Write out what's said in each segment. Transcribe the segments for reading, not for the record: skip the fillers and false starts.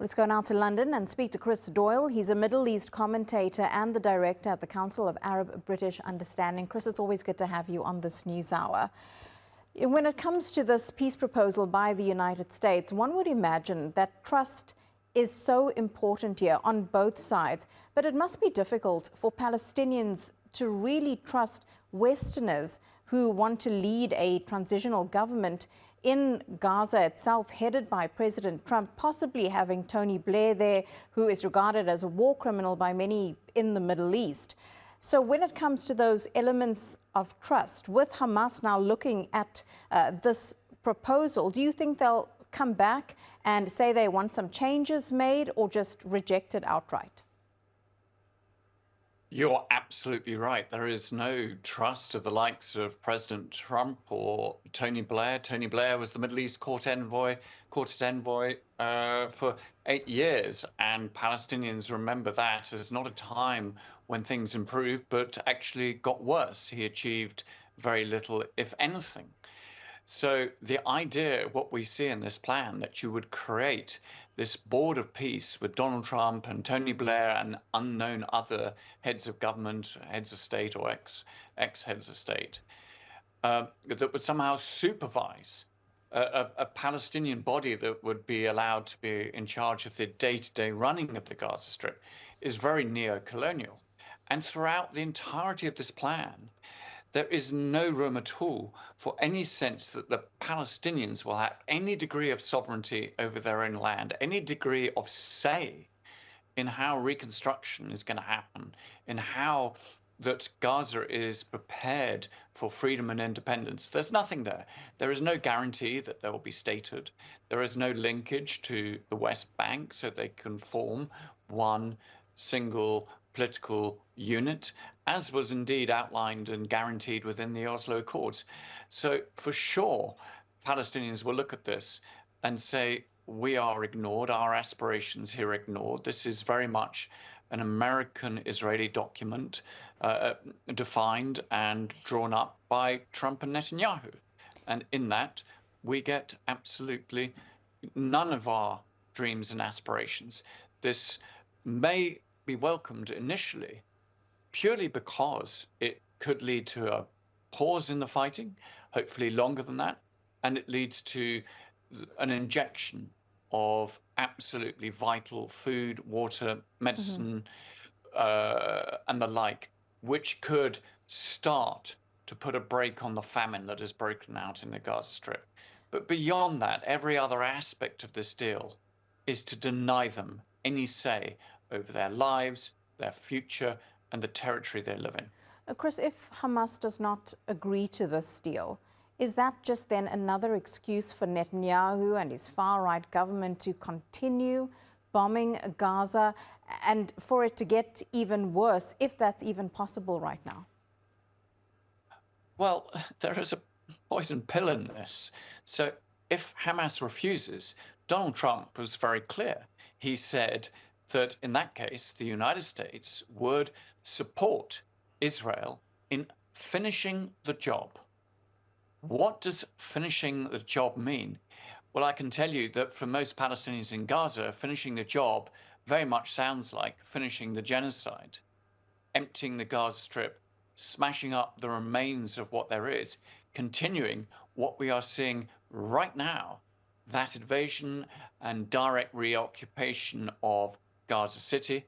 Let's go now to London and speak to Chris Doyle. He's a Middle East commentator and the director at the Council of Arab-British Understanding. Chris, it's always good to have you on this news hour. When it comes to this peace proposal by the United States, one would imagine that trust is so important here on both sides, but it must be difficult for Palestinians to really trust Westerners who want to lead a transitional government in Gaza itself, headed by President Trump, possibly having Tony Blair there, who is regarded as a war criminal by many in the Middle East. So when it comes to those elements of trust, with Hamas now looking at this proposal, do you think they'll come back and say they want some changes made or just reject it outright? You're absolutely right. There is no trust of the likes of President Trump or Tony Blair. Tony Blair was the Middle East quartet envoy for 8 years, and Palestinians remember that as not a time when things improved, but actually got worse. He achieved very little, if anything. So the idea, what we see in this plan, that you would create this board of peace with Donald Trump and Tony Blair and unknown other heads of government, heads of state or ex-heads of state, that would somehow supervise a Palestinian body that would be allowed to be in charge of the day-to-day running of the Gaza Strip, is very neo-colonial. And throughout the entirety of this plan, there is no room at all for any sense that the Palestinians will have any degree of sovereignty over their own land, any degree of say in how reconstruction is going to happen, in how that Gaza is prepared for freedom and independence. There's nothing there. There is no guarantee that there will be statehood. There is no linkage to the West Bank so they can form one single political unit, as was indeed outlined and guaranteed within the Oslo Accords. So for sure, Palestinians will look at this and say, we are ignored, our aspirations here are ignored. This is very much an American-Israeli document defined and drawn up by Trump and Netanyahu. And in that, we get absolutely none of our dreams and aspirations. This may be welcomed initially purely because it could lead to a pause in the fighting, hopefully longer than that, and it leads to an injection of absolutely vital food, water, medicine, and the like, which could start to put a brake on the famine that has broken out in the Gaza Strip. But beyond that, every other aspect of this deal is to deny them any say over their lives, their future, and the territory they live in. Chris, if Hamas does not agree to this deal, is that just then another excuse for Netanyahu and his far-right government to continue bombing Gaza and for it to get even worse, if that's even possible right now? Well, there is a poison pill in this. So if Hamas refuses, Donald Trump was very clear. He said that in that case, the United States would support Israel in finishing the job. What does finishing the job mean? Well, I can tell you that for most Palestinians in Gaza, finishing the job very much sounds like finishing the genocide, emptying the Gaza Strip, smashing up the remains of what there is, continuing what we are seeing right now, that invasion and direct reoccupation of Gaza City,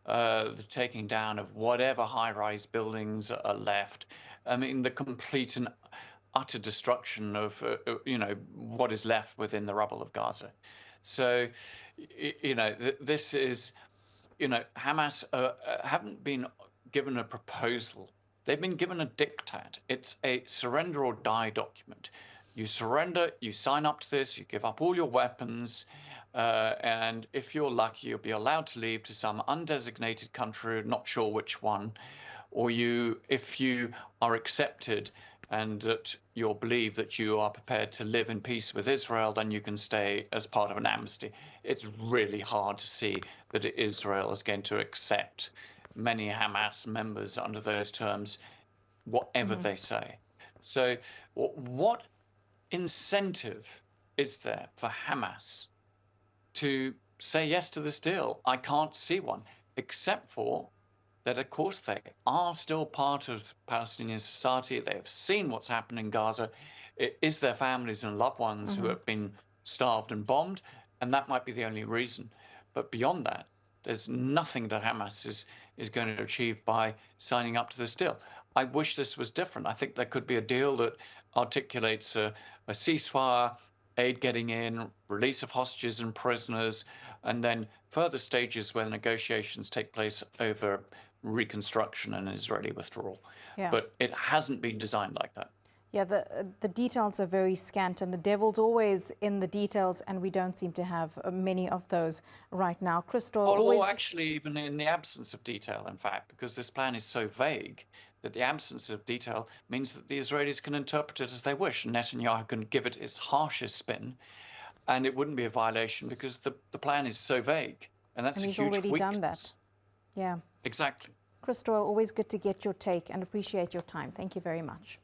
the taking down of whatever high-rise buildings are left. I mean, the complete and utter destruction of, what is left within the rubble of Gaza. So, this is, Hamas haven't been given a proposal. They've been given a diktat. It's a surrender or die document. You surrender, you sign up to this, you give up all your weapons, and if you're lucky, you'll be allowed to leave to some undesignated country, not sure which one, or if you are accepted and that you'll believe that you are prepared to live in peace with Israel, then you can stay as part of an amnesty. It's really hard to see that Israel is going to accept many Hamas members under those terms, whatever they say. So what incentive is there for Hamas to say yes to this deal. I can't see one, except for that, of course, they are still part of Palestinian society. They have seen what's happened in Gaza. It is their families and loved ones who have been starved and bombed, and that might be the only reason. But beyond that, there's nothing that Hamas is going to achieve by signing up to this deal. I wish this was different. I think there could be a deal that articulates a ceasefire, aid getting in, release of hostages and prisoners, and then further stages where negotiations take place over reconstruction and Israeli withdrawal. Yeah. But it hasn't been designed like that. Yeah, the details are very scant, and the devil's always in the details, and we don't seem to have many of those right now. Chris Doyle always... Or actually even in the absence of detail, in fact, because this plan is so vague that the absence of detail means that the Israelis can interpret it as they wish. And Netanyahu can give it its harshest spin, and it wouldn't be a violation because the plan is so vague. And that's a huge weakness. And he's already done that. Yeah. Exactly. Chris Doyle, always good to get your take and appreciate your time. Thank you very much.